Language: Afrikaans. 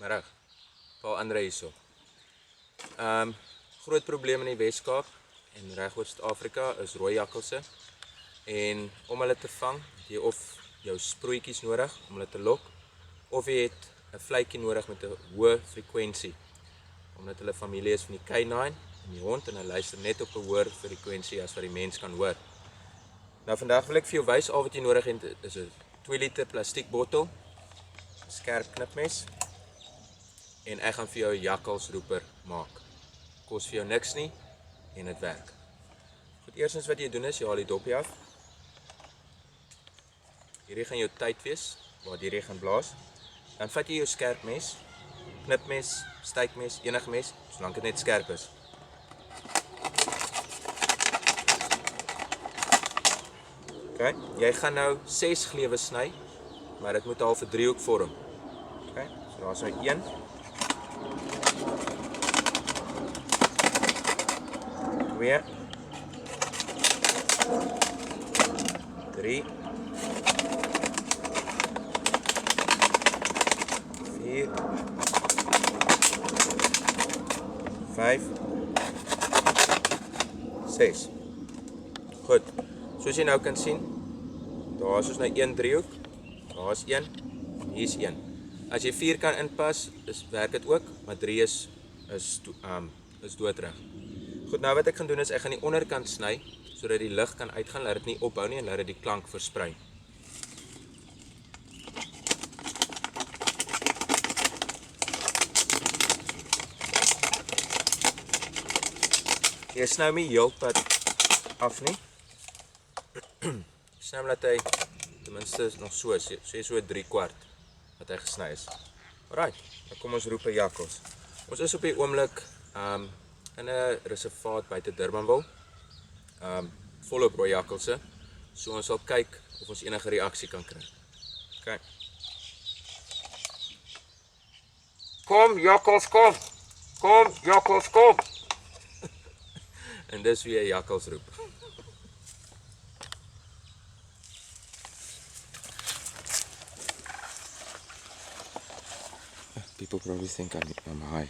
Middag. Paul Andre hierso. Groot probleem in die Weskaap en reg oor Suid-Afrika is rooi jakkalse. En om hulle te vang, het jy of jou sproetjies nodig om hulle te lok, of jy het 'n vletjie nodig met 'n hoë frekwensie, omdat hulle familie is van die K9 en die hond en hulle luister net op 'n hoër frekwensie as wat die mens kan hoor. Nou vandag wil ek vir jou wys al wat jy nodig het is 'n 2 liter plastiek bottel, 'n skerp knipmes en ek gaan vir jou 'n jakkalsroeper maak. Kos vir jou niks nie en dit werk. Goed, eerstens wat jy doen is jy haal die dopie af. Hierdie gaan jou tyd wees waar jy gaan blaas. Dan vat jy jou skerp mes, knipmes, steekmes, enige mes, solank dit net skerp is. Okay, jy gaan nou 6 glewe sny, maar dit moet half 'n driehoek vorm. Okay, so daar's nou 1. 2. 3. 4. 5. 6. Goed. Soos jy nou kan sien, daar is ons nou 1 driehoek. Daar is 1, hier is 1. As jy 4 kan inpas, werk dit ook, maar 3 is doodreg. Goed, nou wat ek gaan doen is ek gaan die onderkant sny sodat die lig kan uitgaan, laat dit nie ophou nie en laat dit die klank versprei. Jy sny hom nie heelpad af nie. Sny hom laat hy ten minste nog so 3/4 wat hy gesny is. Alright, dan kom ons roep 'n jakkals. Ons is op die oomblik in 'n reservaat buite Durbanville. Volop rooi jakkalse. So ons sal kyk of ons enige reaksie kan kry. Okay. Kom jakkals, kom! Kom jakkals, kom! En dis wie 'n jakkals roep. People probably think I'm high.